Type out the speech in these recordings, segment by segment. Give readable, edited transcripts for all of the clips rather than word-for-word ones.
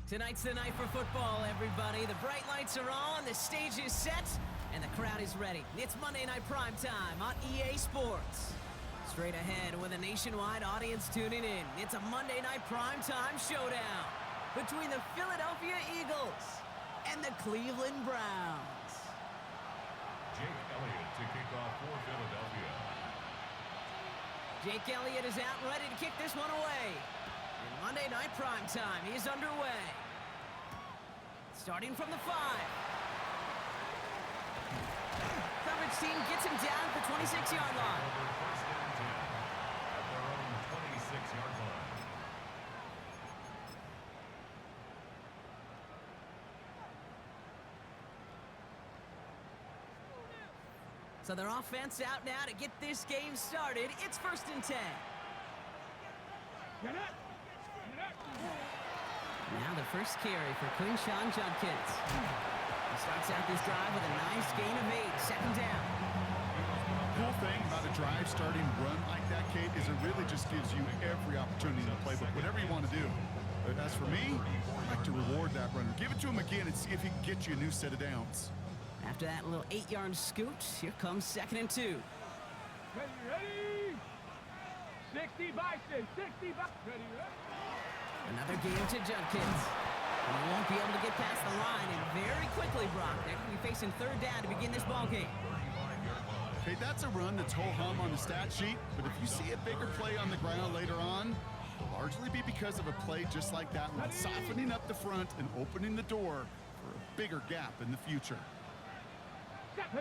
Tonight's the night for football, everybody. The bright lights are on, the stage is set, and the crowd is ready. It's Monday Night Primetime on EA Sports. Straight ahead with a nationwide audience tuning in, it's a Monday Night Primetime showdown between the Philadelphia Eagles and the Cleveland Browns. Jake Elliott to kick off for Philadelphia. Jake Elliott is out and ready to kick this one away. And Monday Night Primetime is underway. Starting from the 5. Coverage team gets him down at the 26-yard line. First and 10 at their own 26-yard line. So their offense out now to get this game started. It's first and 10. Now the first carry for Quinshon Judkins. He starts out this drive with a nice gain of 8. Second down. Cool thing about a drive starting run like that, Kate, is it really just gives you every opportunity in the playbook, whatever you want to do. But as for me, I like to reward that runner. Give it to him again and see if he can get you a new set of downs. After that little 8-yard scoot, here comes second and 2. Ready? 60 by 6, 60 by... Ready? Another game to Judkins. And he won't be able to get past the line, and very quickly, Brock, they're going to be facing third down to begin this ball game. Okay, that's a run that's ho-hum on the stat sheet, but if you see a bigger play on the ground later on, it'll largely be because of a play just like that one, softening up the front and opening the door for a bigger gap in the future. 70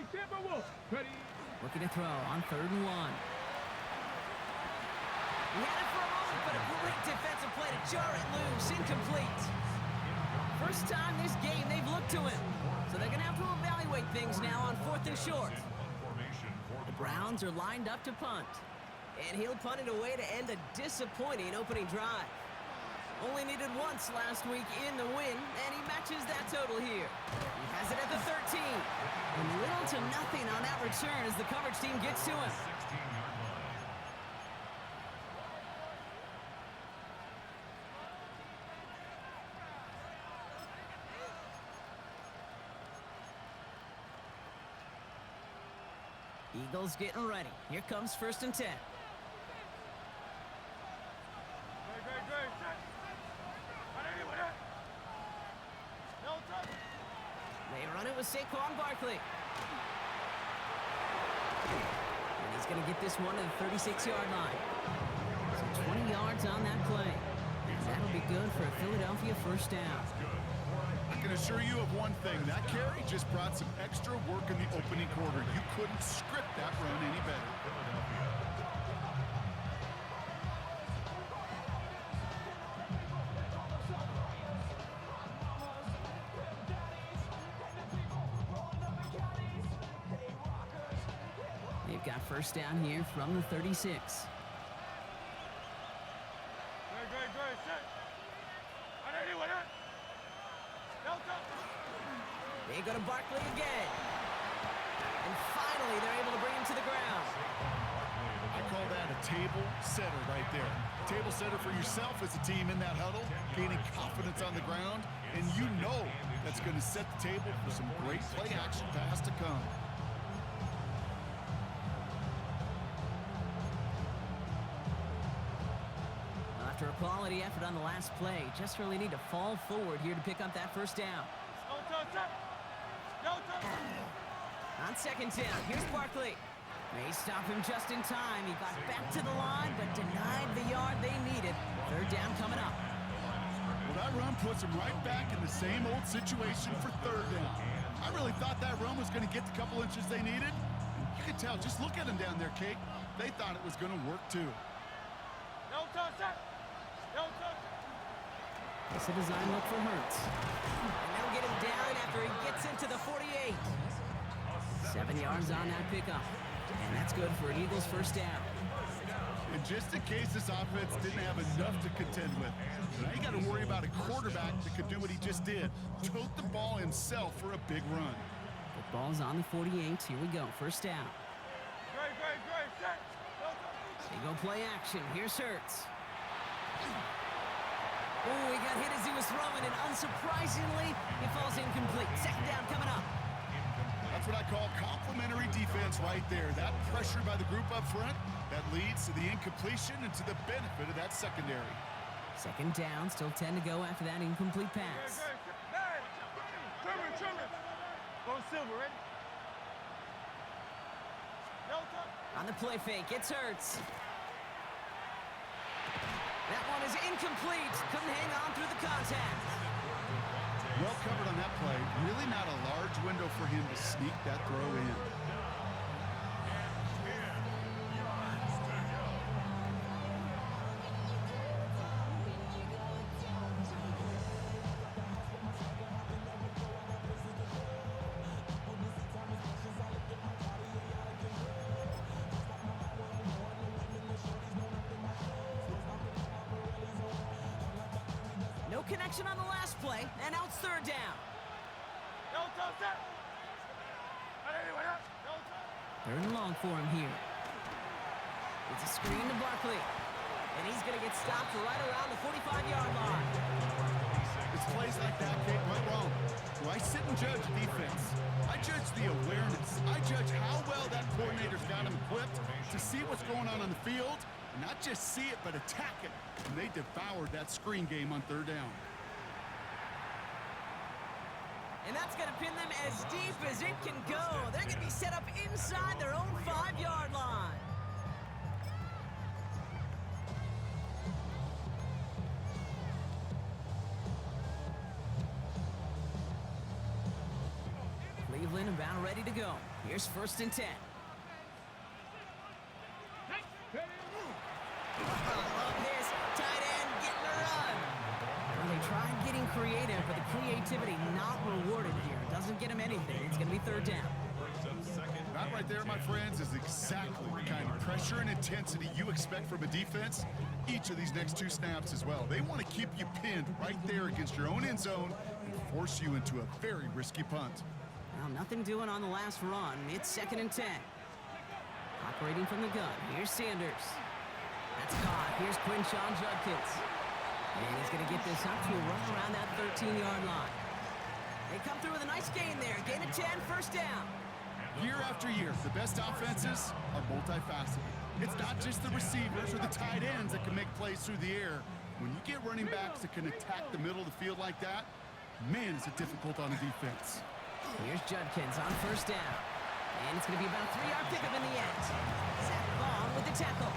Timberwolves. Ready? Looking to throw on third and 1. He had it for a moment, but a great defensive play to jar it loose. Incomplete. First time this game they've looked to him. So they're going to have to evaluate things now on fourth and short. The Browns are lined up to punt. And he'll punt it away to end a disappointing opening drive. Only needed once last week in the win, and he matches that total here. He has it at the 13. And little to nothing on that return as the coverage team gets to him. 16-yard line. Eagles getting ready. Here comes first and 10. They run it with Saquon Barkley. And he's going to get this one to the 36-yard line. So 20 yards on that play. And that'll be good for a Philadelphia first down. I can assure you of one thing. That carry just brought some extra work in the opening quarter. You couldn't script that run any better. They've got first down here from the 36. They go to Barkley again. And finally, they're able to bring him to the ground. I call that a table setter right there. Table setter for yourself as a team in that huddle, gaining confidence on the ground, and you know that's going to set the table for some great play action pass to come. After a quality effort on the last play, just really need to fall forward here to pick up that first down. On second down, here's Barkley. They stop him just in time. He got back to the line, but denied the yard they needed. Third down coming up. Well, that run puts him right back in the same old situation for third down. I really thought that run was going to get the couple inches they needed. You could tell, just look at them down there, Kate. They thought it was going to work too. It's a design look for Hurts. And they'll get him down after he gets into the 48. 7 yards on that pickup. And that's good for an Eagles first down. And just in case this offense didn't have enough to contend with, now you got to worry about a quarterback that could do what he just did. Tote the ball himself for a big run. The ball's on the 48. Here we go. First down. They go play action. Here's Hurts. Oh, he got hit as he was throwing, and unsurprisingly, it falls incomplete. Second down coming up. That's what I call complimentary defense right there. That pressure by the group up front, that leads to the incompletion and to the benefit of that secondary. Second down, still 10 to go after that incomplete pass. Go Silver, ready? On the play fake, it's Hurts. That one is incomplete. Couldn't hang on through the contact. Well covered on that play. Really not a large window for him to sneak that throw in. No connection on the last play, and now it's third down. Third and long for him here. It's a screen to Barkley. And he's going to get stopped right around the 45-yard line. It's plays like that can't go wrong. Do I sit and judge defense? I judge the awareness. I judge how well that coordinator's got him equipped to see what's going on the field, and not just see it, but attack it. And they devoured that screen game on third down. And that's going to pin them as deep as it can go. They're going to be set up inside their own 5-yard line. Cleveland about ready to go. Here's first and 10. Love this. Tight end getting a run. Well, they tried getting creative, but the creativity not rewarded here. Doesn't get him anything. It's going to be third down. That right there, my friends, is exactly the kind of pressure and intensity you expect from a defense each of these next two snaps as well. They want to keep you pinned right there against your own end zone and force you into a very risky punt. Well, nothing doing on the last run. It's second and 10. Operating from the gun. Here's Sanders. That's caught. Here's Quinshawn Judkins. And he's going to get this up to a run around that 13-yard line. They come through with a nice gain there. Gain of 10, first down. Year after year, the best offenses are multifaceted. It's not just the receivers or the tight ends that can make plays through the air. When you get running backs that can attack the middle of the field like that, man, is it difficult on the defense. Here's Judkins on first down. And it's going to be about a 3-yard pickup in the end. Zach Vaughn with the tackle.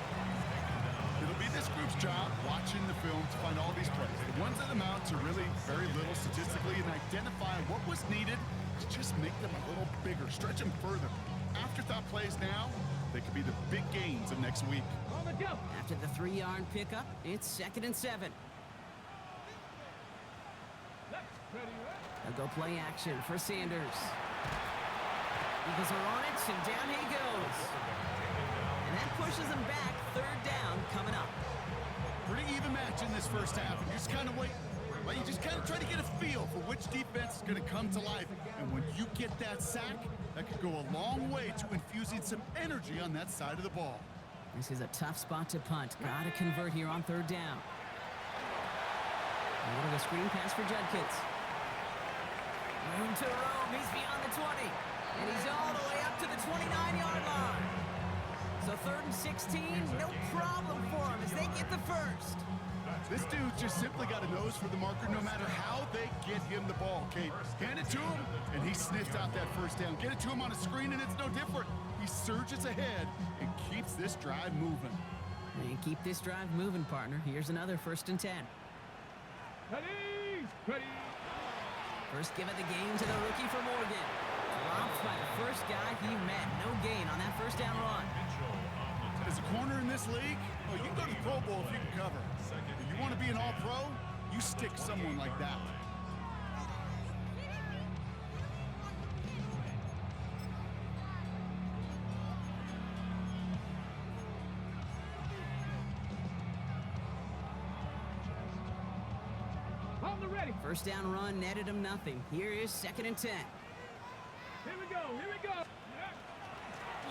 It'll be this group's job watching the film to find all these plays. The ones that amount to really very little statistically and identify what was needed to just make them a little bigger, stretch them further. Afterthought plays now, they could be the big gains of next week. After the 3-yard pickup, it's second and 7. They'll go play action for Sanders. Eagles are on it, and down he goes. And that pushes them back. Third down coming up. Pretty even match in this first half. You just kind of wait. Well, you just kind of try to get a feel for which defense is going to come to life. And when you get that sack, that could go a long way to infusing some energy on that side of the ball. This is a tough spot to punt. Got to convert here on third down. A little of a screen pass for Judkins. Room to roam. He's beyond the 20. And he's all the way up to the 29-yard line. So third and 16, no problem for him as they get the first. This dude just simply got a nose for the marker no matter how they get him the ball, Kate. Hand it to him, and he sniffed out that first down. Get it to him on a screen, and it's no different. He surges ahead and keeps this drive moving. And keep this drive moving, partner. Here's another first and 10. Ready. First give of the game to the rookie for Morgan. Dropped by the first guy he met. No gain on that first down run. As a corner in this league, oh, you can go to the Pro Bowl if you can cover. If you want to be an all-pro, you stick someone like that. On the ready. First down run netted him nothing. Here is second and 10. Here we go.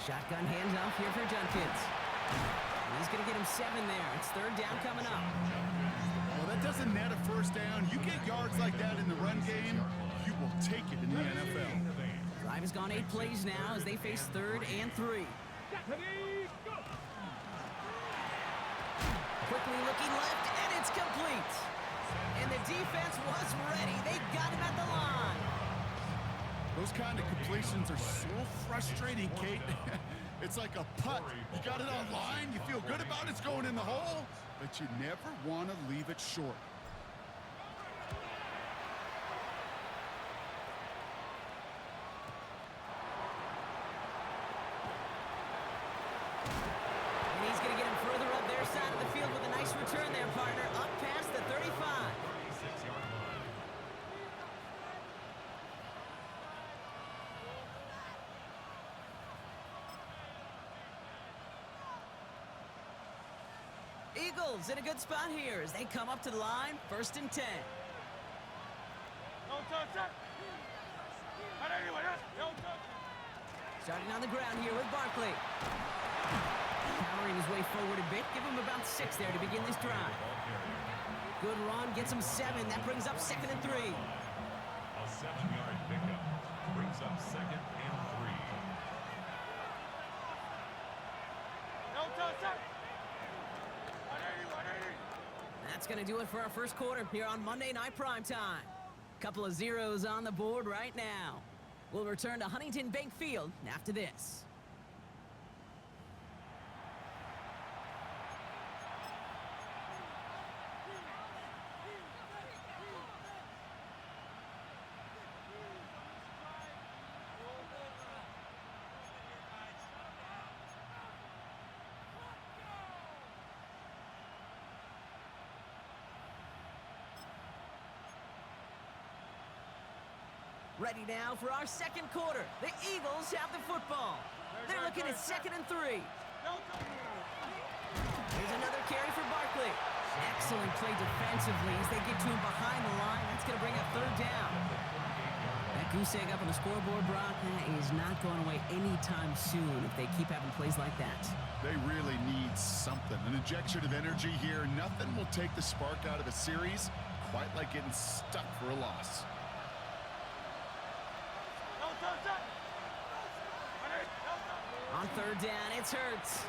Shotgun handoff here for Judkins. And he's going to get him 7 there. It's third down coming up. Well, that that doesn't net a first down, you get yards like that in the run game, you will take it in the NFL. Drive has gone 8 plays now as they face 3rd and 3. Quickly looking left, and it's complete. And the defense was ready. They got him at the line. Those kind of completions are so frustrating, Kate. It's like a putt. You got it on line, you feel good about it's going in the hole, but you never want to leave it short. And he's going to get him further up their side of the field with a nice return there, partner, up past the 35. 36-yard line. Eagles in a good spot here as they come up to the line, 1st and 10. Starting on the ground here with Barkley. Powering his way forward a bit. Give him about 6 there to begin this drive. Good run, gets him 7. That brings up 2nd and 3. A 7-yard pickup brings up 2nd and 3. That's going to do it for our first quarter here on Monday Night Primetime. Couple of zeros on the board right now. We'll return to Huntington Bank Field after this. Ready now for our second quarter. The Eagles have the football. They're looking at 2nd and 3. Here's another carry for Barkley. Excellent play defensively as they get to him behind the line. That's going to bring up 3rd down. That goose egg up on the scoreboard, Brock, that is not going away anytime soon if they keep having plays like that. They really need something, an injection of energy here. Nothing will take the spark out of a series quite like getting stuck for a loss. On 3rd down, it's Hurts.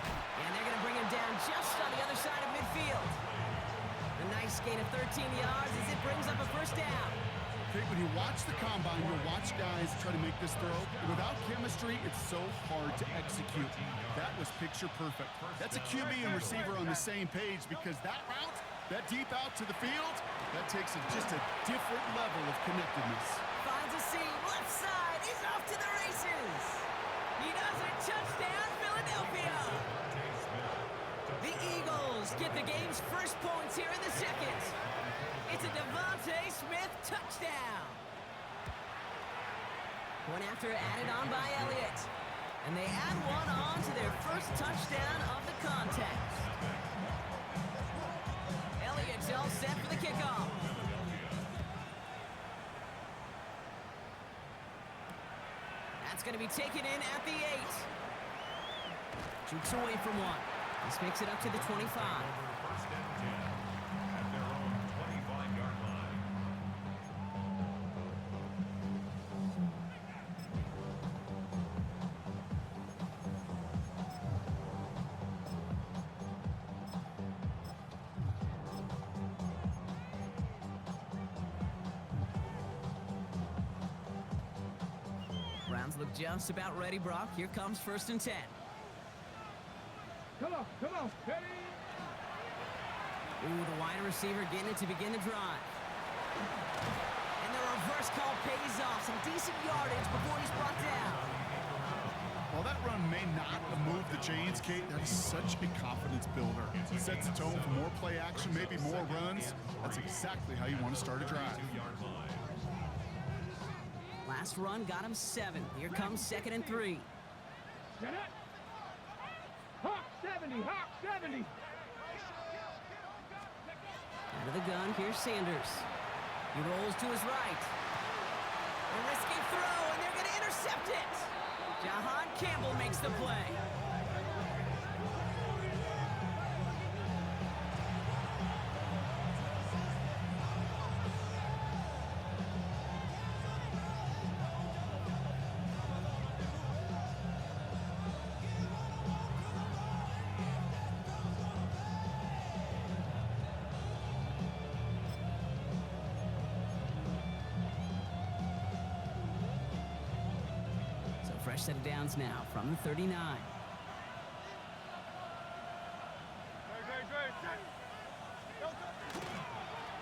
And they're going to bring him down just on the other side of midfield. A nice gain of 13 yards as it brings up a 1st down. Okay, when you watch the combine, you'll watch guys try to make this throw. Without chemistry, it's so hard to execute. That was picture perfect. That's a QB and receiver on the same page because that route, that deep out to the field, that takes just a different level of connectedness. Finds a seam, left side, he's off to the races. He does it, touchdown, Philadelphia. The Eagles get the game's first points here in the second. It's a Devontae Smith touchdown. One after added on by Elliott. And they add one on to their first touchdown of the contest. Elliott's all set for the kickoff. That's going to be taken in at the 8. Jukes away from one. This makes it up to the 25. 1st and 10 at their own 25-yard line. Browns look just about ready, Brock. Here comes 1st and 10. Come on, ready? Ooh, the wide receiver getting it to begin the drive. And the reverse call pays off. Some decent yardage before he's brought down. While that run may not have moved the chains, Kate, that is such a confidence builder. It sets the tone for more play action, maybe more runs. That's exactly how you want to start a drive. 2-yard line. Last run got him 7. Here comes 2nd and 3. Get it? Hawk 70, Hawk 70. Out of the gun, here's Sanders. He rolls to his right. A risky throw, and they're going to intercept it. Jahan Campbell makes the play. fresh set of downs now from the 39.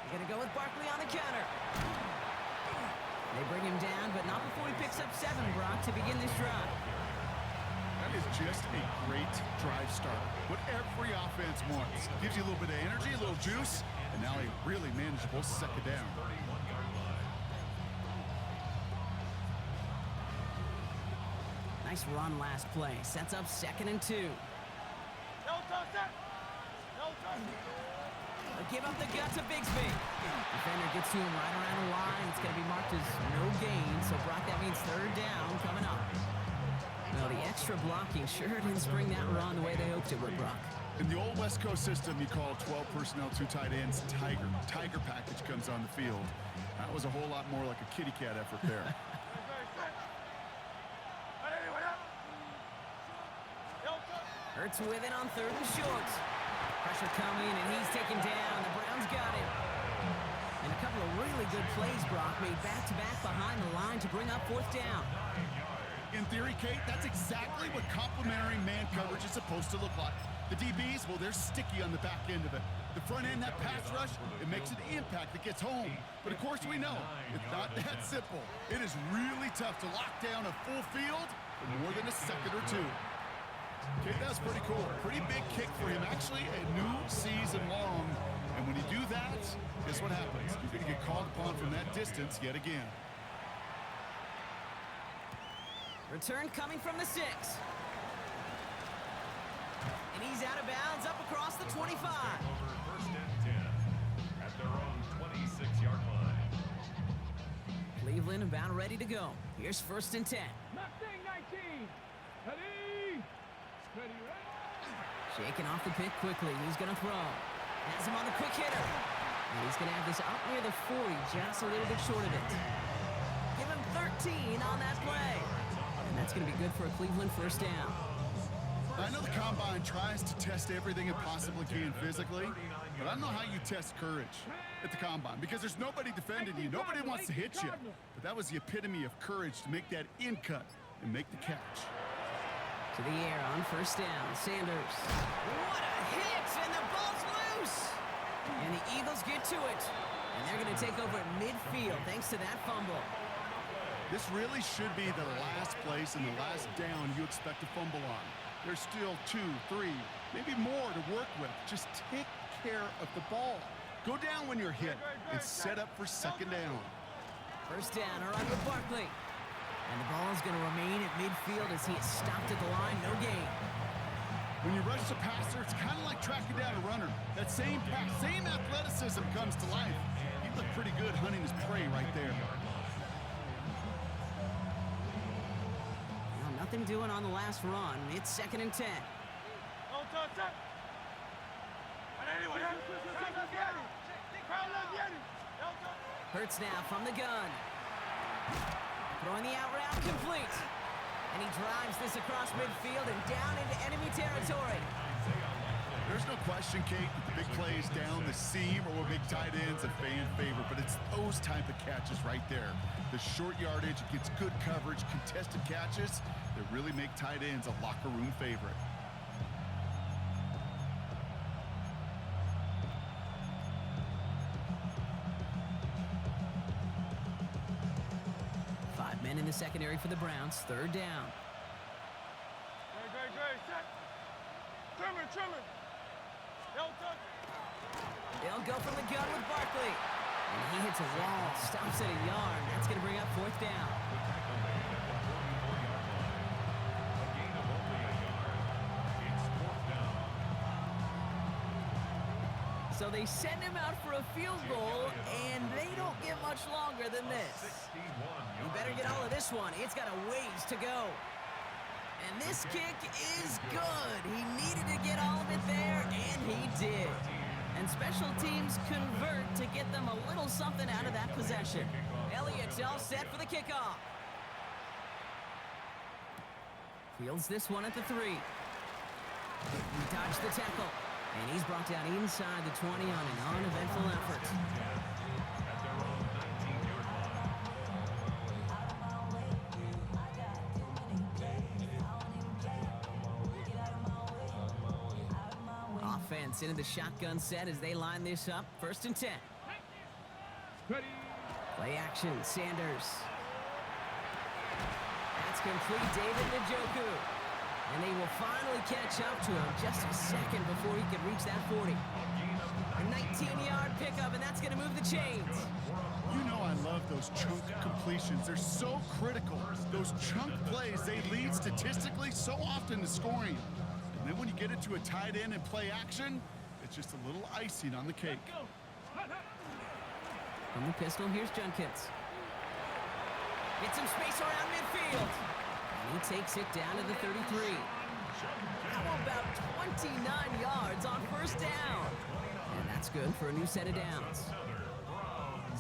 They're going to go with Barkley on the counter. They bring him down, but not before he picks up 7, Brock, to begin this drive. That is just a great drive start. What every offense wants. Gives you a little bit of energy, a little juice, and now a really manageable second down. Nice run last play. Sets up 2nd and 2. They'll give up the gut to Bigsby. Defender gets to him right around the line. It's going to be marked as no gain. So, Brock, that means 3rd down coming up. Well, the extra blocking sure didn't spring that run the way they hoped it would, Brock. In the old West Coast system, you call 12 personnel, 2 tight ends, Tiger. Tiger package comes on the field. That was a whole lot more like a kitty cat effort there. Hurts with it on 3rd and short. Pressure coming, and he's taken down. The Browns got him. And a couple of really good plays, Brock, made back-to-back behind the line to bring up 4th down. In theory, Kate, that's exactly what complementary man coverage is supposed to look like. The DBs, well, they're sticky on the back end of it. The front end, that pass rush, it makes an impact that gets home. But of course we know, it's not that simple. It is really tough to lock down a full field for more than a second or 2. Okay, that's pretty cool. Pretty big kick for him. Actually, a new season long. And when you do that, guess what happens? You're going to get called upon from that distance yet again. Return coming from the 6. And he's out of bounds up across the 25. Over 1st and 10 at their own 26-yard line. Cleveland about ready to go. Here's 1st and 10. Mustang 19. Ready. Ready, ready. Shaking off the pick quickly. He's going to throw. Has him on the quick hitter. And he's going to have this up near the 40, just a little bit short of it. Give him 13 on that play. And that's going to be good for a Cleveland 1st down. I know the Combine tries to test everything it possibly can physically, but I don't know how you test courage at the Combine because there's nobody defending you. Nobody wants to hit you. But that was the epitome of courage to make that in cut and make the catch. To the air on 1st down. Sanders. What a hit! And the ball's loose! And the Eagles get to it. And they're going to take over at midfield thanks to that fumble. This really should be the last place and the last down you expect to fumble on. There's still 2, 3, maybe more to work with. Just take care of the ball. Go down when you're hit and set up for 2nd down. 1st down, a run with Barkley. And the ball is going to remain at midfield as he is stopped at the line. No gain. When you rush the passer, it's kind of like tracking down a runner. That same pass, same athleticism comes to life. He looked pretty good hunting his prey right there. Nothing doing on the last run. It's 2nd and 10. Hurts now from the gun. Throwing the out route complete. And he drives this across midfield and down into enemy territory. There's no question, Kate, that the big plays down the seam or what big tight ends a fan favorite, but it's those type of catches right there. The short yardage, it gets good coverage, contested catches that really make tight ends a locker room favorite. Five men in the secondary for the Browns. 3rd down. They'll go from the gun with Barkley. And he hits a wall, stops at a yard. That's going to bring up 4th down. So they send him out for a field goal, and they don't get much longer than this. You better get all of this one. It's got a ways to go. And this kick is good. He needed to get all of it there, and he did. And special teams convert to get them a little something out of that possession. Elliott's all set for the kickoff. Fields this one at the 3. He dodged the tackle. And he's brought down inside the 20 on an uneventful effort. offense into the shotgun set as they line this up. 1st and 10. Ready. Play action, Sanders. That's complete, David Njoku. And they will finally catch up to him just a second before he could reach that 40. A 19-yard pickup, and that's going to move the chains. You know I love those chunk completions. They're so critical. Those chunk plays, they lead statistically so often to scoring. And then when you get it to a tight end and play action, it's just a little icing on the cake. From the pistol, here's Junkins. Get some space around midfield. And he takes it down to the 33. How about 29 yards on 1st down? And that's good for a new set of downs.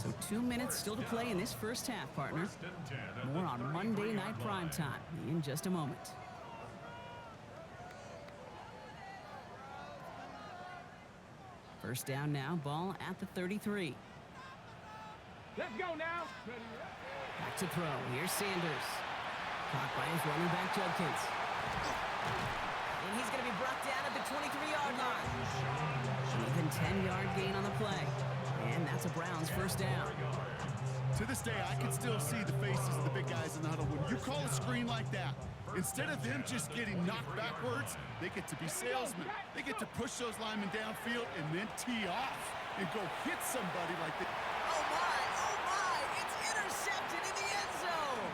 So 2 minutes still to play in this 1st half, partner. More on Monday Night Primetime in just a moment. First down now, ball at the 33. Let's go now. Ready. Back to throw. Here's Sanders. Caught by his running back, Judkins. And he's going to be brought down at the 23-yard line. An even 10-yard gain on the play. And that's a Browns 1st down. To this day, I can still see the faces of the big guys in the huddle. When you call a screen like that, instead of them just getting knocked backwards, they get to be salesmen. They get to push those linemen downfield and then tee off and go hit somebody like that. Oh my, it's intercepted in the end zone.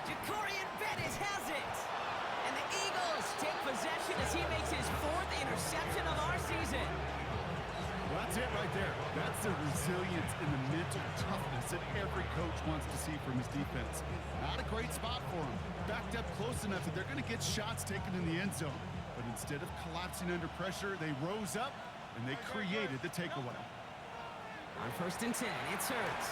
Jacorian Bennett has it. And the Eagles take possession as he makes his 4th interception of our season. Well, that's it right there. That's the resilience and the mental toughness that every coach wants to see from his defense. Not a great spot for him. Backed up close enough that they're going to get shots taken in the end zone. But instead of collapsing under pressure, they rose up and they created the takeaway. On 1st and 10, it's Hurts.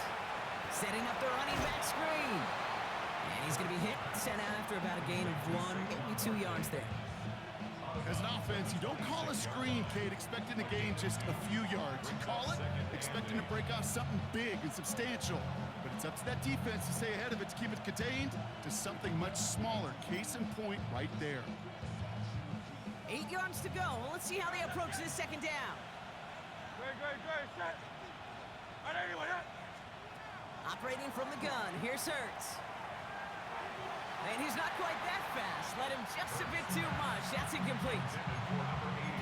Setting up the running back screen. And he's going to be hit, sent out after about a gain of 1, maybe 2 yards there. As an offense, you don't call a screen, Kate, expecting to gain just a few yards. You call it expecting to break off something big and substantial. But it's up to that defense to stay ahead of it, to keep it contained to something much smaller. Case in point right there. 8 yards to go. Well, let's see how they approach this 2nd down. Great. Set. All right, anyway, Operating from the gun, here's Hurts. And he's not quite that fast. Let him just a bit too much. That's incomplete.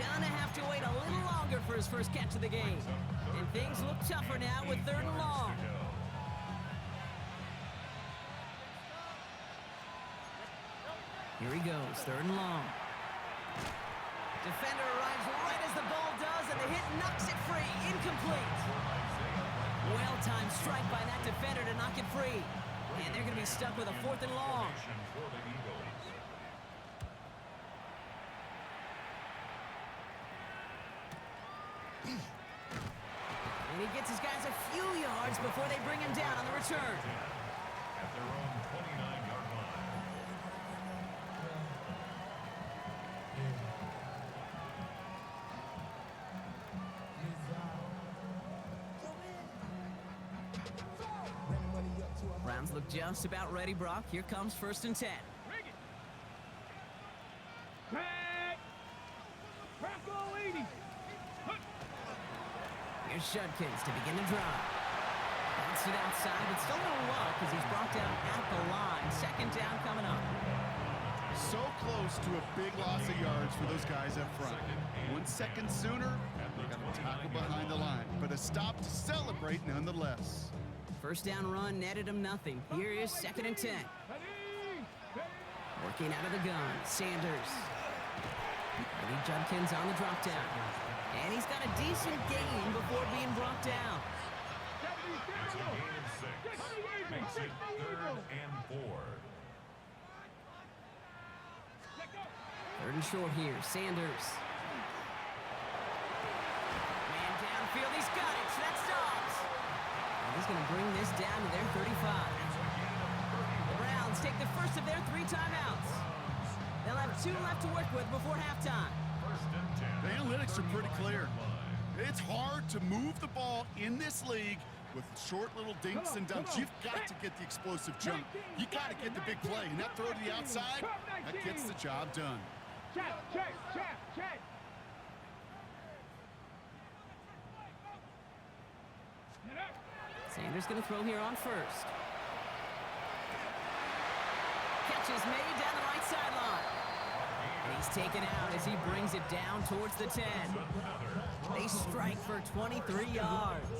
Gonna have to wait a little longer for his 1st catch of the game. And things look tougher now with 3rd and long. Here he goes, 3rd and long. Defender arrives right as the ball does, and the hit knocks it free. Incomplete. Well-timed strike by that defender to knock it free. And they're going to be stuck with a 4th and long. And he gets his guys a few yards before they bring him down on the return. At their own 29-yard line. Browns look just about ready, Brock. Here comes 1st and 10. Bring it. Back. Crackle 80. Here's Judkins to begin the drive. Bounced it outside, but still a little low because he's brought down at the line. 2nd down coming up. So close to a big loss of yards for those guys up front. 1 second sooner, they got to tackle behind the line. But a stop to celebrate nonetheless. 1st down run netted him nothing. Here is 2nd and 10. Working out of the gun, Sanders. Eddie Judkins on the drop down. And he's got a decent gain before being brought down. It's a gain of 6. Makes it 3rd and 4. 3rd and short here, Sanders. Man downfield, he's got it. That's Dobbs. And he's going to bring this down to their 35. The Browns take the first of their 3 timeouts. They'll have 2 left to work with before halftime. The analytics are pretty clear. It's hard to move the ball in this league with short little dinks and dunks. You've got to get the explosive jump. You got to get the big play. And that throw to the outside, that gets the job done. Check. Sanders going to throw here on first. Catch is made down the right sideline. And he's taken out as he brings it down towards the 10. They strike for 23 yards.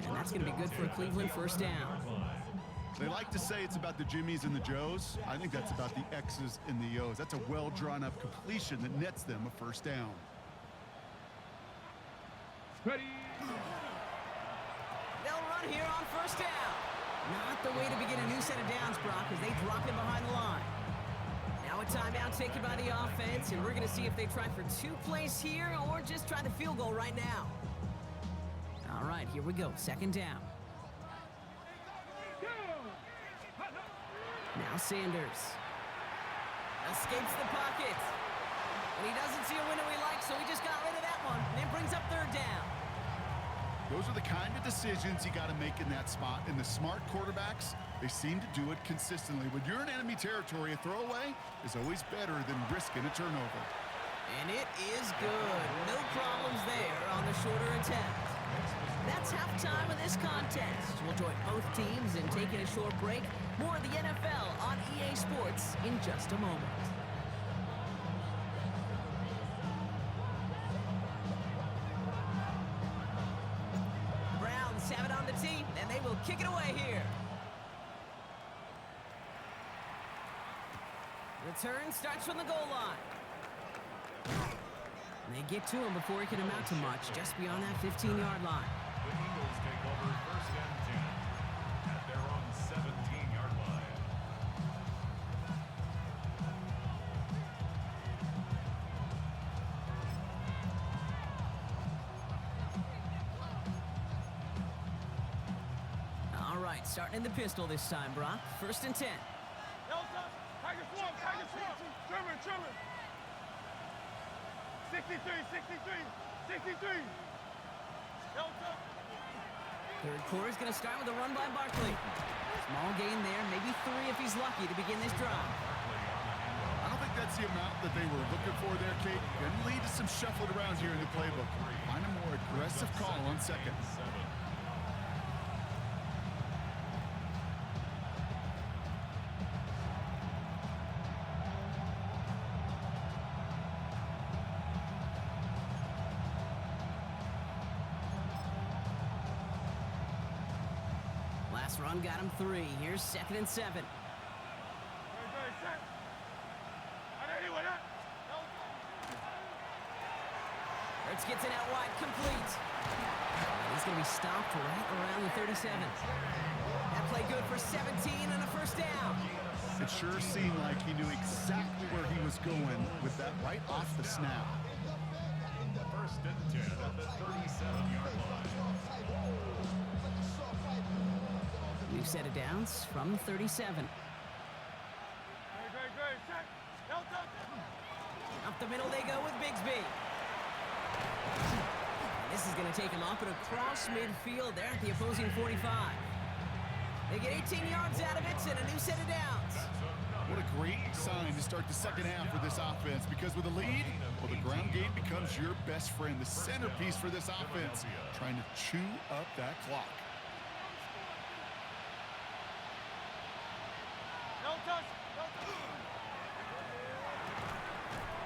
And that's going to be good for a Cleveland first down. They like to say it's about the Jimmies and the Joes. I think that's about the X's and the O's. That's a well-drawn-up completion that nets them a first down. Ready. They'll run here on first down. Not the way to begin a new set of downs, Brock, as they drop him behind the line. Now a timeout taken by the offense, and we're going to see if they try for 2 plays here or just try the field goal right now. All right, here we go. Second down. Now Sanders. Escapes the pocket. And he doesn't see a window he likes, so he just got rid of that one. And it brings up third down. Those are the kind of decisions you got to make in that spot. And the smart quarterbacks, they seem to do it consistently. When you're in enemy territory, a throwaway is always better than risking a turnover. And it is good. No problems there on the shorter attempt. That's halftime of this contest. We'll join both teams in taking a short break. More of the NFL on EA Sports in just a moment. Browns have it on the tee, and they will kick it away here. Return starts from the goal line. And they get to him before he can amount to much, just beyond that 15-yard line. The Eagles take over first and 10 at their own 17-yard line. All right, starting in the pistol this time, Brock. First and 10. Tiger Swamp, Tiger Swamp. Trimmer. 63. Third quarter is going to start with a run by Barkley. Small gain there, maybe 3 if he's lucky to begin this drive. I don't think that's the amount that they were looking for there, Kate. Going to lead to some shuffling around here in the playbook. Find a more aggressive call on second. Last run got him 3. Here's second and 7. Hurts gets it out wide, complete. He's going to be stopped right around the 37. That play good for 17 and a first down. It sure seemed like he knew exactly where he was going with that right off the snap. First and 10 at the 37-yard line. New set of downs from 37. Up the middle they go with Bigsby. This is going to take him up and across midfield there at the opposing 45. They get 18 yards out of it and a new set of downs. What a great sign to start the second half for this offense, because with a lead, well, the ground game becomes your best friend, the centerpiece for this offense, trying to chew up that clock.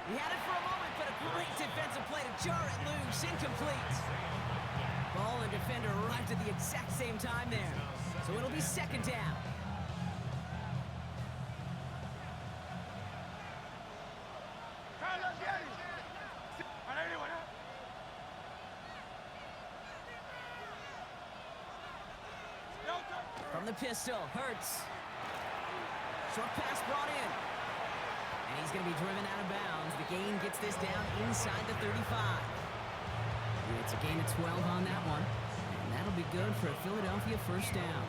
He had it for a moment, but a great defensive play to jar it loose, incomplete. Ball and defender arrived at the exact same time there. So it'll be second down. From the pistol, Hurts. Short pass brought in. And he's going to be driven out of bounds. The gain gets this down inside the 35. It's a gain of 12 on that one. And that'll be good for a Philadelphia first down.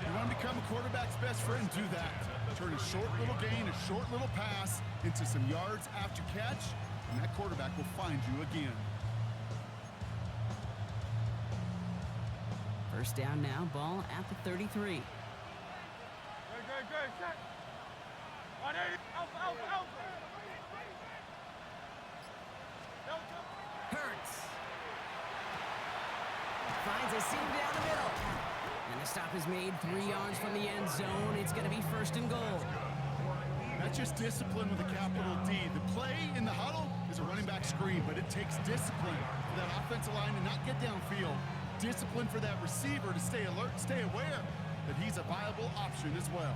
You want to become a quarterback's best friend? Do that. Turn a short little gain, a short little pass into some yards after catch, and that quarterback will find you again. First down now, ball at the 33. Hurts. Finds a seam down the middle. And the stop is made 3 yards from the end zone. It's going to be first and goal. That's just discipline with a capital D. The play in the huddle is a running back screen, but it takes discipline for that offensive line to not get downfield. Discipline for that receiver to stay alert, stay aware that he's a viable option as well.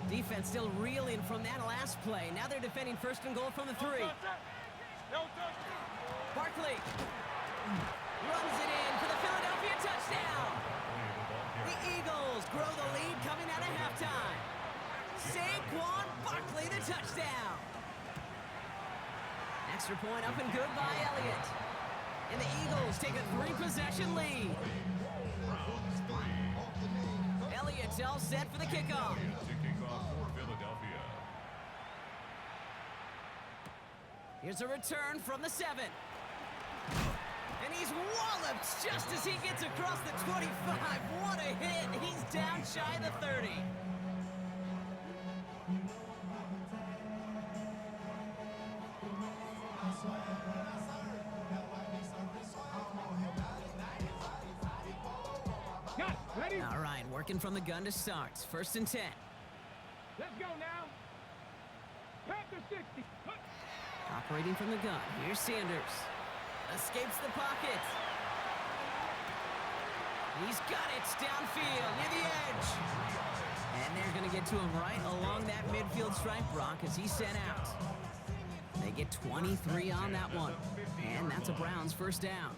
Defense still reeling from that last play. Now they're defending first and goal from the 3. Barkley runs it in for the Philadelphia touchdown. The Eagles grow the lead coming out of halftime. Saquon Barkley, the touchdown. Extra point up and good by Elliott. And the Eagles take a 3-possession lead. Elliott's all set for the kickoff. Here's a return from the 7. And he's walloped just as he gets across the 25. What a hit. He's down shy of the 30. Ready? All right, working from the gun to start. First and 10. Let's go now. Panther 60. Operating from the gun. Here's Sanders. Escapes the pocket. He's got it downfield near the edge. And they're going to get to him right along that midfield stripe, Brock, as he's sent out. They get 23 on that one. And that's a Browns first down.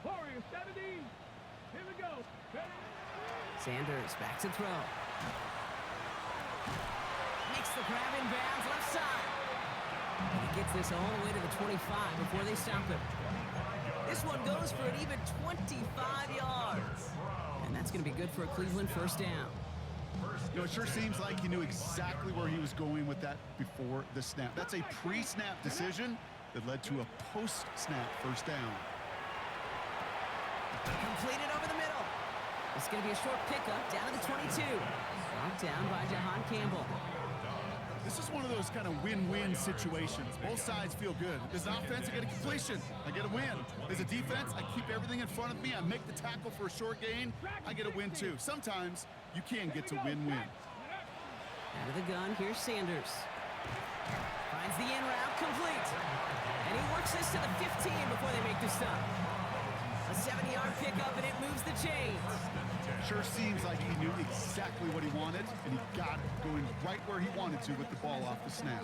Warrior 70. Here we go. Ready? Sanders back to throw. Makes the grab in bounds left side. And he gets this all the way to the 25 before they stop him. This one goes for an even 25 yards. And that's going to be good for a Cleveland first down. You know, it sure seems like he knew exactly where he was going with that before the snap. That's a pre-snap decision that led to a post-snap first down. Completed over the middle. It's going to be a short pickup down to the 22. Brought down by Jahan Campbell. This is one of those kind of win-win situations. Both sides feel good. As an offense, I get a completion. I get a win. As a defense, I keep everything in front of me. I make the tackle for a short gain. I get a win, too. Sometimes you can get to win-win. Out of the gun, here's Sanders. Finds the in route, complete. And he works this to the 15 before they make the stop. A 70-yard pickup, and it moves the chains. Sure seems like he knew exactly what he wanted, and he got it going right where he wanted to with the ball off the snap.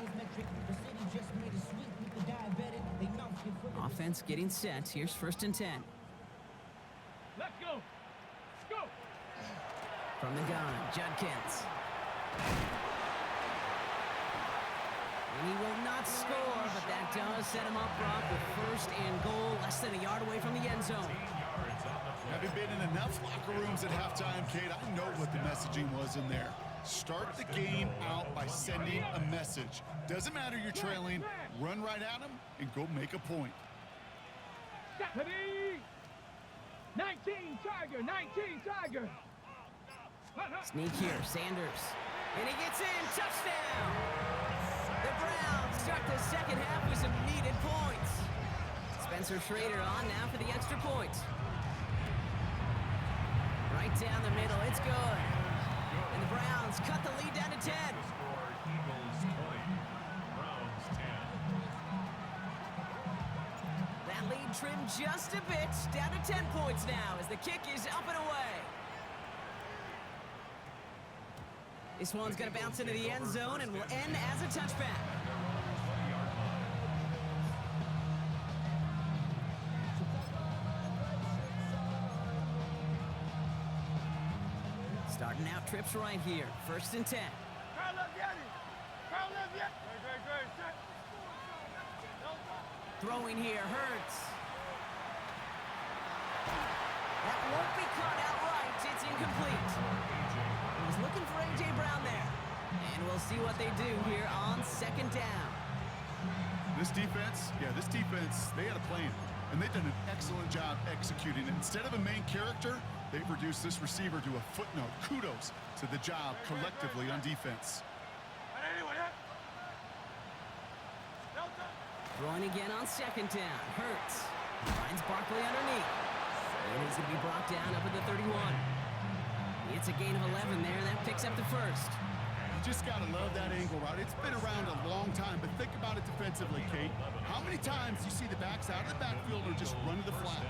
Offense getting set. Here's first and 10. Let's go. Go. From the gun, Judkins. And he will not score, but that does set him up, Brock, with first and goal, less than a yard away from the end zone. Having been in enough locker rooms at halftime, Kate, I know what the messaging was in there. Start the game out by sending a message. Doesn't matter you're trailing, run right at them and go make a point. Ready? 19 Tiger, 19 Tiger. Sneak here, Sanders. And he gets in, touchdown! The Browns start the second half with some needed points. Spencer Schrader on now for the extra point. Right down the middle, it's good. And the Browns cut the lead down to 10. Eagles 20, Browns 10. That lead trimmed just a bit, down to 10 points now as the kick is up and away. This one's going to bounce into the end zone and will end as a touchback. Starting out trips right here. First and 10. Throwing here, Hurts. That won't be caught outright. It's incomplete. He was looking for A.J. Brown there. And we'll see what they do here on second down. This defense, they had a plan. And they've done an excellent job executing it. Instead of a main character, they've reduced this receiver to a footnote. Kudos to the job collectively on defense. Throwing again on second down. Hurts. Finds Barkley underneath. And he's going to be brought down up at the 31. It's a gain of 11 there. That picks up the first. You just got to love that angle route. It's been around a long time, but think about it defensively, Kate. How many times you see the backs out of the backfield or just run to the flat?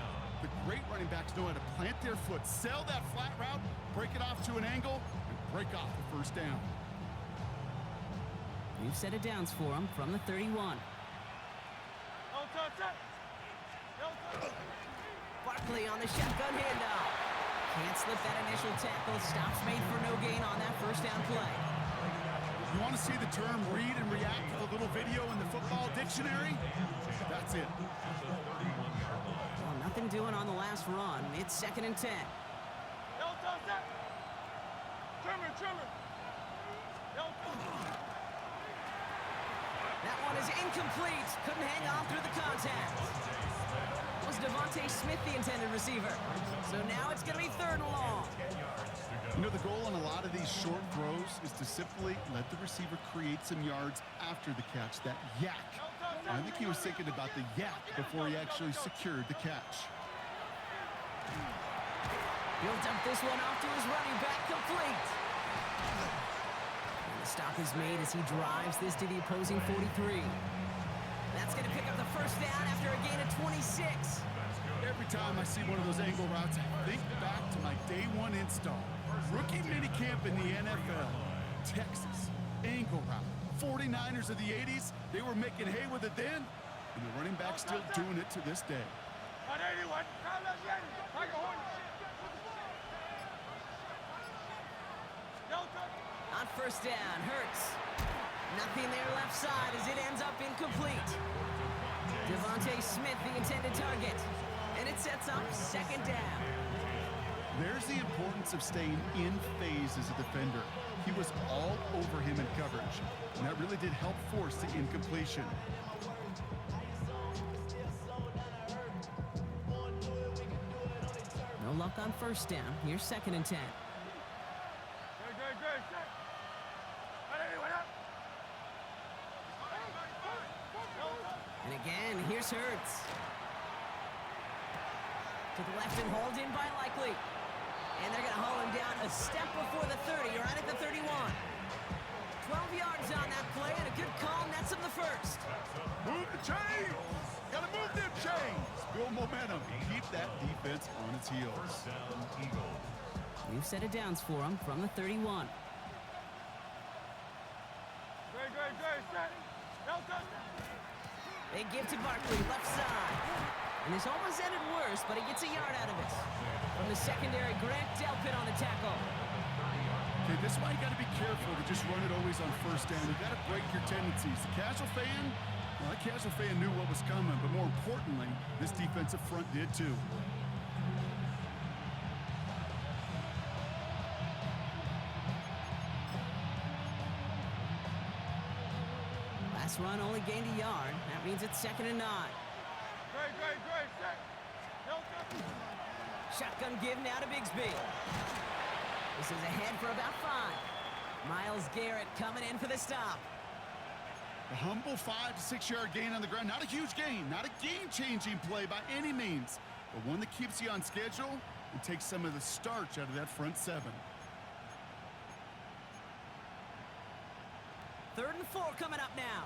The great running backs know how to plant their foot, sell that flat route, break it off to an angle, and break off the first down. We've set it downs for him from the 31. Barkley on the shotgun handoff. Can't slip that initial tackle. Stops made for no gain on that first down play. You want to see the term read and react to the little video in the football dictionary? That's it. Well, nothing doing on the last run. It's 2nd and 10. That one is incomplete. Couldn't hang on through the contact. Was Devontae Smith the intended receiver? So now it's going to be 3rd and long. You know, the goal on a lot of these short throws is to simply let the receiver create some yards after the catch, that yak. I think he was thinking about the yak before he actually secured the catch. He'll dump this one off to his running back, complete. And the stop is made as he drives this to the opposing 43. That's going to pick up the first down after a gain of 26. Every time I see one of those angle routes, I think back to my day one install. Rookie minicamp in the NFL. Texas, angle route. 49ers of the 80s, they were making hay with it then, and the running back's still doing it to this day. On first down, Hurts. Nothing there left side as it ends up incomplete. Devontae Smith, the intended target. And it sets up 2nd down. There's the importance of staying in phase as a defender. He was all over him in coverage, and that really did help force the incompletion. No luck on first down. Here's 2nd and 10. And again, here's Hurts. To the left and hauled in by Likely. And they're going to haul him down a step before the 30, right at the 31. 12 yards on that play, and a good call nets him the first. Move the chains! Gotta move them chains! Build momentum. Keep that defense on its heels. We've set it downs for him from the 31. They give to Barkley, left side. And this almost ended worse, but he gets a yard out of it. From the secondary, Grant Delpit on the tackle. Okay, this is why you got to be careful to just run it always on first down. You got to break your tendencies. The casual fan, well, that casual fan knew what was coming, but more importantly, this defensive front did too. Last run only gained a yard. That means it's 2nd and 9. Shotgun give now to Bigsby. This is ahead for about 5. Myles Garrett coming in for the stop. A humble 5 to 6 yard gain on the ground. Not a huge gain, not a game-changing play by any means, but one that keeps you on schedule and takes some of the starch out of that front 7. 3rd and 4 coming up now.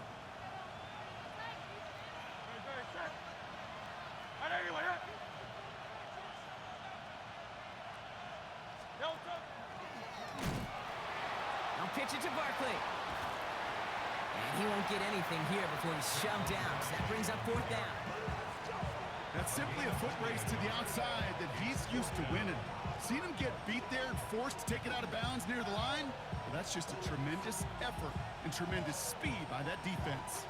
I'll pitch it to Barkley. And he won't get anything here before he's shoved down, so that brings up 4th down. That's simply a foot race to the outside that he's used to winning. Seen him get beat there and forced to take it out of bounds near the line? Well, that's just a tremendous effort and tremendous speed by that defense.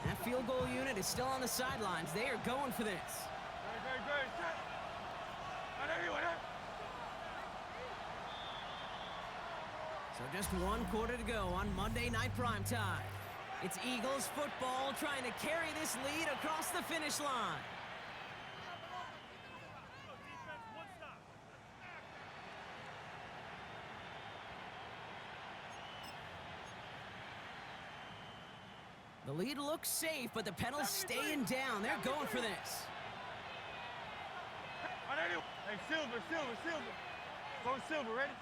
That field goal unit is still on the sidelines. They are going for this. So just 1 quarter to go on Monday Night Primetime. It's Eagles football trying to carry this lead across the finish line. The lead looks safe, but the pedals staying down. They're going for this. Hey, Silver. Go Silver, ready?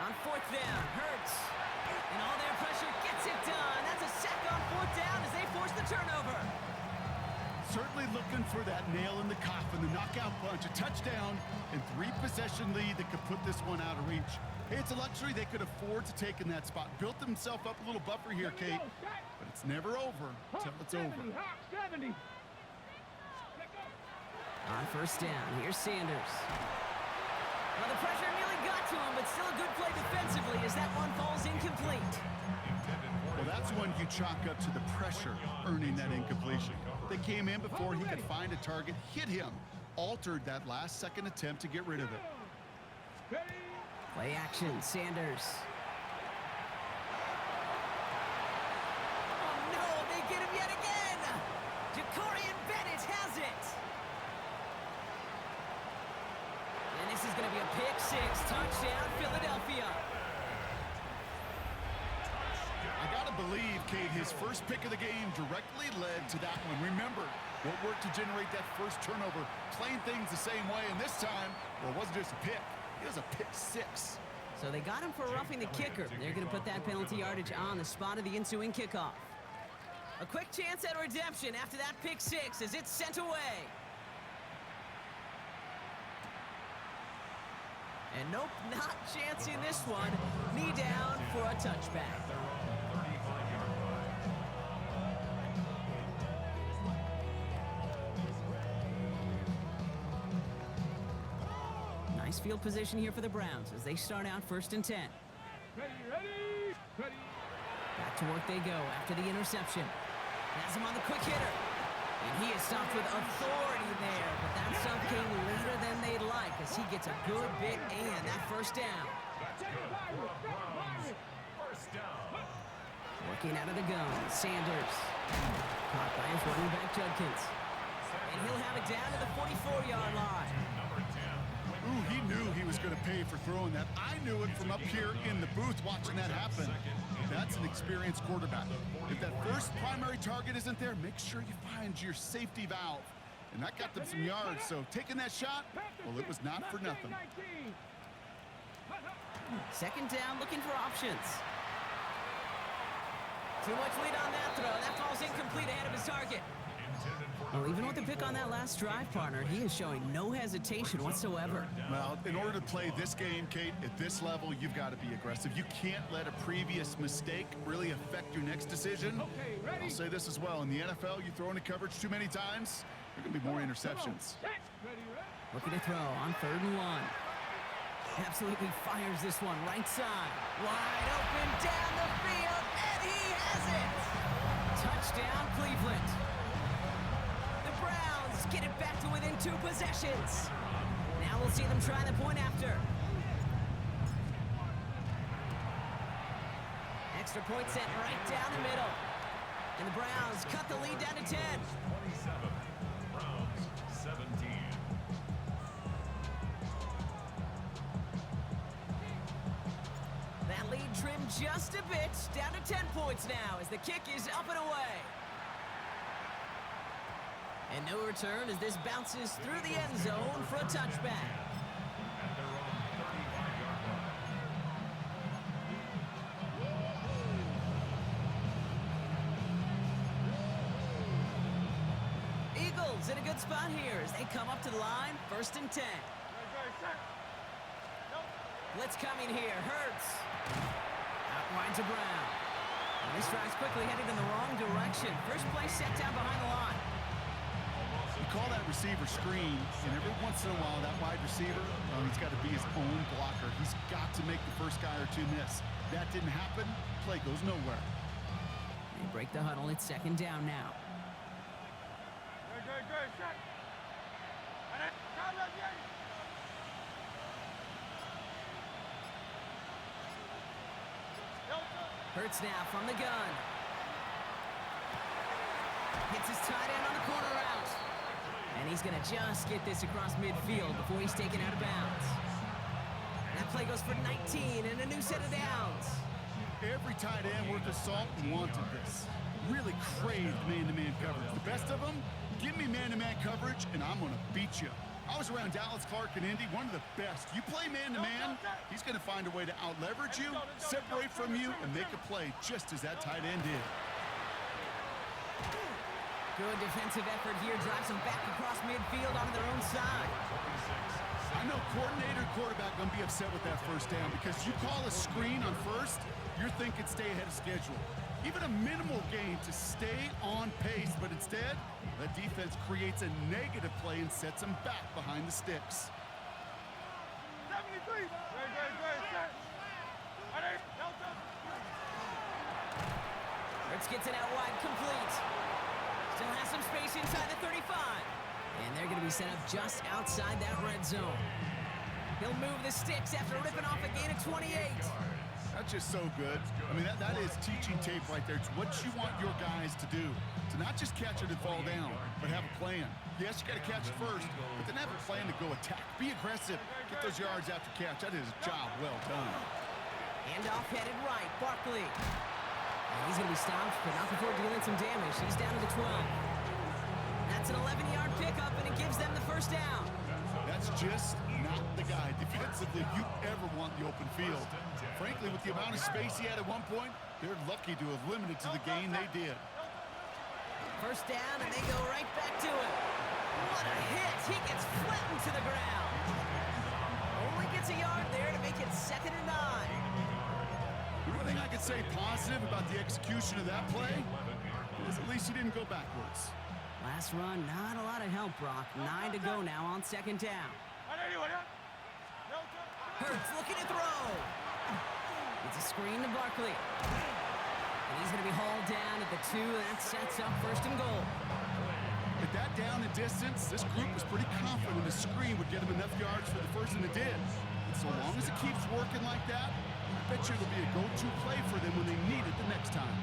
On fourth down, Hurts. And all their pressure gets it done. That's a sack on fourth down as they force the turnover. Certainly looking for that nail in the coffin, the knockout punch, a touchdown, and 3-possession lead that could put this one out of reach. Hey, it's a luxury they could afford to take in that spot. Built themselves up a little buffer here, Kate, but it's never over until it's over. 70. On first down, here's Sanders. Well, the pressure nearly got to him, but still a good play defensively as that one falls incomplete. Well, that's one you chalk up to the pressure earning that incompletion. They came in before he could find a target, hit him, altered that last-second attempt to get rid of it. Play action, Sanders. Oh, no, they get him yet again. Jacorian Bennett has it. And this is going to be a pick six. Touchdown, Philadelphia. I gotta believe, Kate, his first pick of the game directly led to that one. Remember, what worked to generate that first turnover, playing things the same way, and this time, well, it wasn't just a pick. It was a pick six. So they got him for roughing the kicker. They're going to put that penalty yardage on the spot of the ensuing kickoff. A quick chance at redemption after that pick six as it's sent away. And nope, not chancing this one. Knee down for a touchback. Nice field position here for the Browns as they start out 1st and 10. Ready. Back to work they go after the interception. Has him on the quick hitter. And he is stopped with authority there, but that stop came later than they'd like as he gets a good bit and that first down. First down. Working out of the gun, Sanders. Caught by his running back, Judkins. And he'll have it down to the 44-yard line. Ooh, he knew he was going to pay for throwing that. I knew it from up here in the booth watching that happen. That's an experienced quarterback. If that first primary target isn't there, make sure you find your safety valve. And that got them some yards, so taking that shot, well, it was not for nothing. 2nd down, looking for options. Too much lead on that throw. That falls incomplete ahead of his target. Well, even with the pick on that last drive, partner, he is showing no hesitation whatsoever. Well, in order to play this game, Kate, at this level, you've got to be aggressive. You can't let a previous mistake really affect your next decision. I'll say this as well. In the NFL, you throw into coverage too many times, there are going to be more interceptions. Looking to throw on 3rd and 1. Absolutely fires this one right side. Wide open down the field, and he has it! Touchdown, Cleveland. Get it back to within 2 possessions. Now we'll see them try the point after. Extra point set right down the middle. And the Browns cut the lead down to 10. 27. Browns 17. That lead trimmed just a bit, down to 10 points now as the kick is up and away. And no return as this bounces through the end zone for a touchback. At their own 35-yard line. Eagles in a good spot here as they come up to the line, 1st and 10. Blitz coming here, Hurts. Out wide to Brown. And this drive's quickly headed in the wrong direction. First play set down behind the line. You call that receiver screen, and every once in a while, that wide receiver, he's got to be his own blocker. He's got to make the first guy or two miss. That didn't happen, play goes nowhere. They break the huddle, it's 2nd down now. Hurts now from the gun. Hits his tight end on the corner route. And he's going to just get this across midfield before he's taken out of bounds. That play goes for 19 and a new set of downs. Every tight end worth his salt wanted this. Really craved man-to-man coverage. The best of them, give me man-to-man coverage, and I'm going to beat you. I was around Dallas Clark and Indy, one of the best. You play man-to-man, he's going to find a way to out-leverage you, separate from you, and make a play just as that tight end did. Good defensive effort here. Drives them back across midfield onto their own side. I know coordinator and quarterback going to be upset with that first down because you call a screen on first, you're thinking stay ahead of schedule. Even a minimal gain to stay on pace, but instead, the defense creates a negative play and sets them back behind the sticks. 73. Hurts gets it out wide, complete. Still has some space inside the 35. And they're going to be set up just outside that red zone. He'll move the sticks after ripping off a gain of 28. That's just so good. I mean, that is teaching tape right there. It's what you want your guys to do. To not just catch it and fall down, but have a plan. Yes, you got to catch it first, but then have a plan to go attack. Be aggressive. Get those yards after catch. That is a job well done. Handoff headed right, Barkley. And he's going to be stopped, but not before dealing some damage. He's down to the 12. That's an 11-yard pickup, and it gives them the first down. That's just not the guy defensively you ever want the open field. Frankly, with the amount of space he had at one point, they're lucky to have limited to the gain they did. First down, and they go right back to it. What a hit! He gets flattened to the ground. Only gets a yard there to make it 2nd and 9. The only thing I could say positive about the execution of that play is at least he didn't go backwards. Last run, not a lot of help, Brock. 9 to go now on 2nd down. Hurts looking to throw. It's a screen to Barkley. And he's going to be hauled down at the 2, and that sets up 1st and goal. With that down and distance, this group was pretty confident the screen would get him enough yards for the first, and it did. And so long as it keeps working like that, I bet you it'll be a go-to play for them when they need it the next time.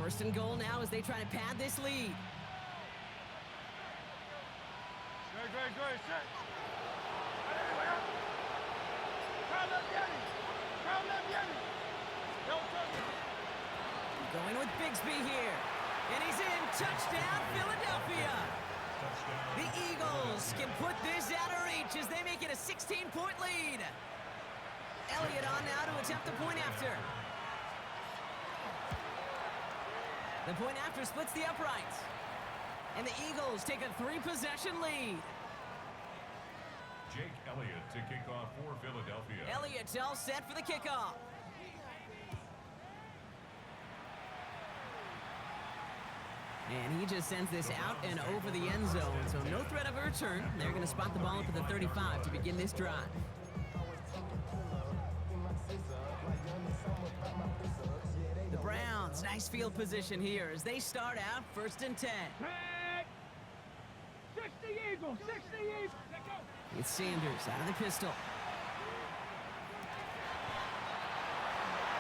First and goal now as they try to pad this lead. Good. Going with Bigsby here. And he's in. Touchdown, Philadelphia. The Eagles can put this out of reach as they make it a 16-point lead. Elliott on now to attempt the point after. The point after splits the uprights. And the Eagles take a 3-possession lead. Jake Elliott to kick off for Philadelphia. Elliott's all set for the kickoff. And he just sends this out and over the end zone, so no threat of a return. They're going to spot the ball up at the 35 to begin this drive. The Browns, nice field position here as they start out 1st and 10. Tag. 60 Eagles. It's Sanders out of the pistol.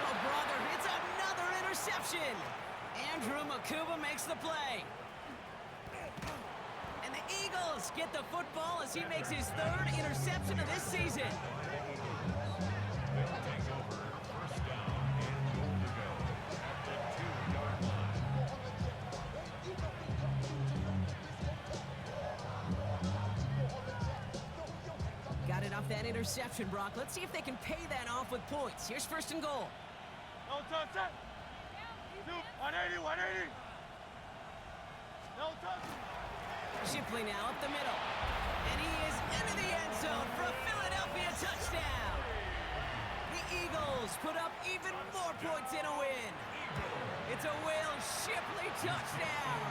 Oh, brother, it's another interception. Andrew Makuba makes the play. And the Eagles get the football as he makes his 3rd interception of this season. They'll take over. First down and goal to go at the 2-yard line. Got it off that interception, Brock. Let's see if they can pay that off with points. Here's 1st and goal. No touch. 180. No touch. Shipley now up the middle. And he is into the end zone for a Philadelphia touchdown. The Eagles put up even more points in a win. It's a Will Shipley touchdown.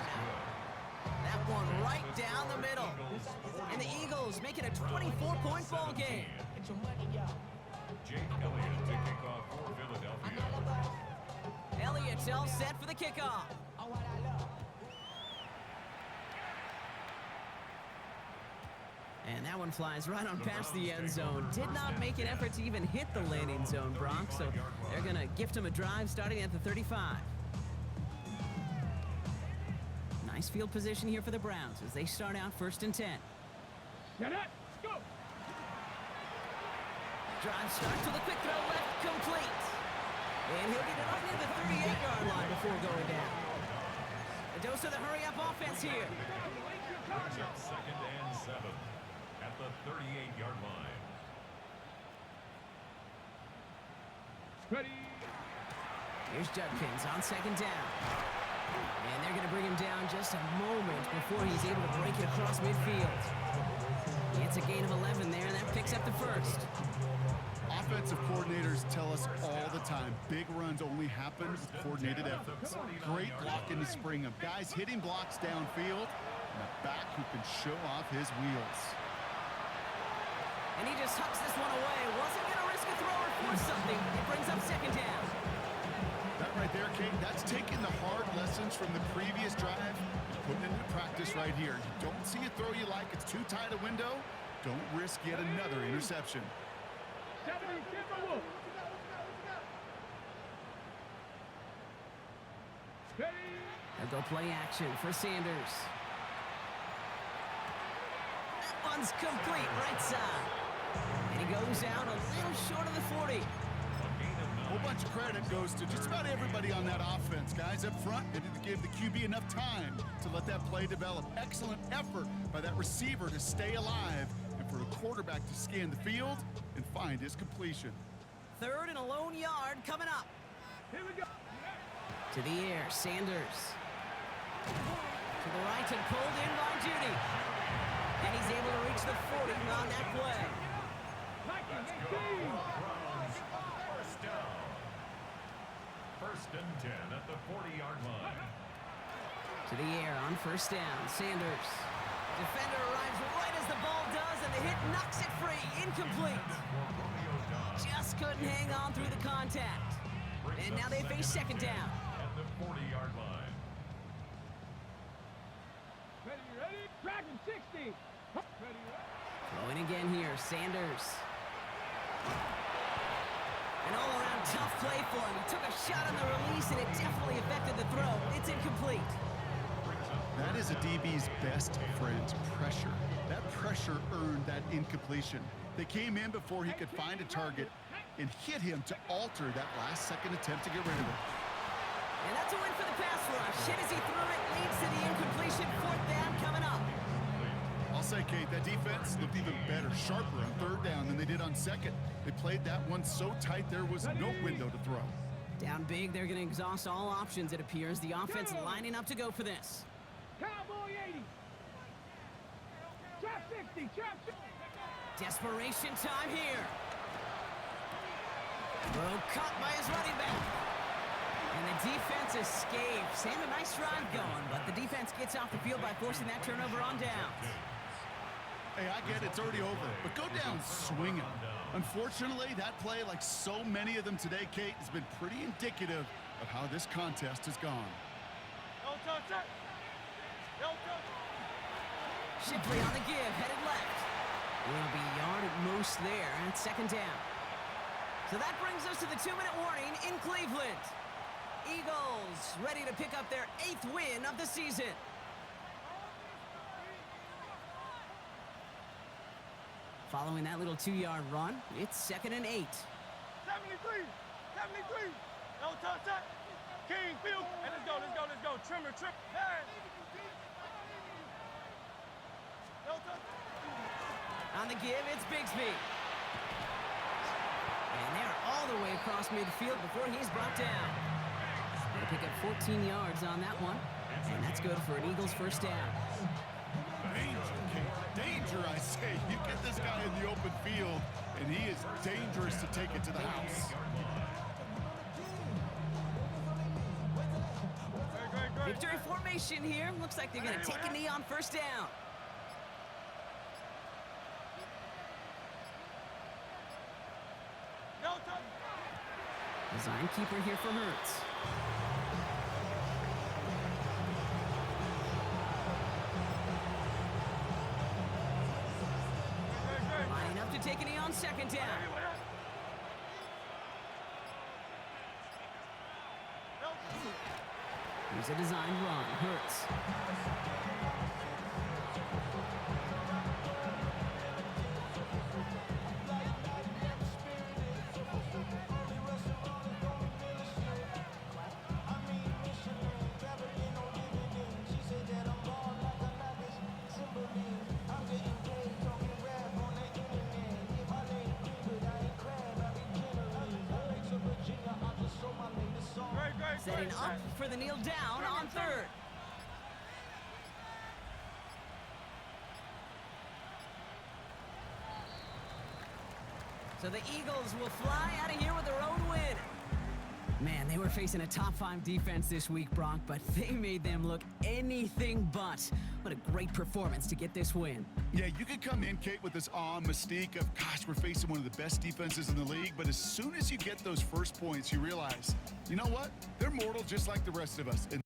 That one right down the middle. And the Eagles make it a 24-point ball game. Jake Elliott to kick off for Philadelphia. Elliott's all set for the kickoff. And that one flies right on past the end zone. Did not make an effort to even hit the landing zone, Brock, so they're going to gift him a drive starting at the 35. Nice field position here for the Browns as they start out 1st and 10. Get it. Go. Drive starts with a quick throw left, complete. And he'll get it up near the 38-yard line before going down. A dose of the hurry-up offense here. Brings up 2nd and 7 at the 38-yard line. Ready. Here's Judkins on 2nd down. And they're going to bring him down just a moment before he's able to break it across midfield. It's a gain of 11 there, and that picks up the first. Offensive coordinators tell us all the time, big runs only happen with coordinated efforts. Great block in the spring of guys hitting blocks downfield, and a back who can show off his wheels. And he just hucks this one away. Wasn't going to risk a throw or force something. It brings up 2nd down. That right there, Kate, that's taking the hard lessons from the previous drive and putting it into practice right here. You don't see a throw you like, it's too tight a window, don't risk yet another interception. 70, Timberwolf. Ready. They'll go play action for Sanders. That one's complete, right side. And he goes out a little short of the 40. A whole bunch of credit goes to just about everybody on that offense. Guys up front, they didn't give the QB enough time to let that play develop. Excellent effort by that receiver to stay alive and for the quarterback to scan the field and find his completion. 3rd and a lone yard coming up. Here we go. To the air, Sanders. To the right and pulled in by Judy. And he's able to reach the 40 on that play. Let's go. Browns. First down. 1st and 10 at the 40-yard line. To the air on 1st down, Sanders. Defender arrives right as the ball does, and the hit knocks it free. Incomplete. Just couldn't hang on through the contact. And now they face 2nd down. At the 40-yard line. Ready. Dragon 60. Ready. Throwing again here, Sanders. An all-around tough play for him. He took a shot on the release, and it definitely affected the throw. It's incomplete. That is a DB's best friend, pressure. That pressure earned that incompletion. They came in before he could find a target and hit him to alter that last-second attempt to get rid of it. And that's a win for the pass rush. Hit as he threw it, leads to the incompletion. 4th down coming up. I'll say, Kate, that defense looked even better, sharper on 3rd down than they did on 2nd. They played that one so tight there was no window to throw. Down big, they're going to exhaust all options, it appears. The offense lining up to go for this. Cowboy 80. Trap 60. Trap 60. Desperation time here. Throw caught by his running back. And the defense escapes. And a nice drive going, but the defense gets off the field by forcing that turnover on downs. Hey, I get it, it's already over, but go down swinging. Unfortunately, that play, like so many of them today, Kate, has been pretty indicative of how this contest has gone. Shipley on the give, headed left. Will be a yard at most there at 2nd down. So that brings us to the 2-minute warning in Cleveland. Eagles ready to pick up their 8th win of the season. Following that little 2-yard run, it's 2nd and 8. 73. No touch. King, field. Hey, let's go. Trimmer. Hey. No touch. On the give, it's Bigsby. And they're all the way across midfield before he's brought down. They pick up 14 yards on that one, and that's good for an Eagles 1st down. Danger, Kate. Danger, I say. You get this guy in the open field, and he is dangerous to take it to the house. Victory formation here. Looks like they're going to take a knee on 1st down. Design keeper here for Hurts. Lining up to take a knee on 2nd down. Here's a design run. Hurts. Setting up for the kneel down on third. So the Eagles will fly out of here with their own win. Man, they were facing a top 5 defense this week, Brock, but they made them look anything but. What a great performance to get this win. Yeah, you could come in, Kate, with this awe and mystique of, gosh, we're facing one of the best defenses in the league, but as soon as you get those first points, you realize, you know what? They're mortal just like the rest of us. And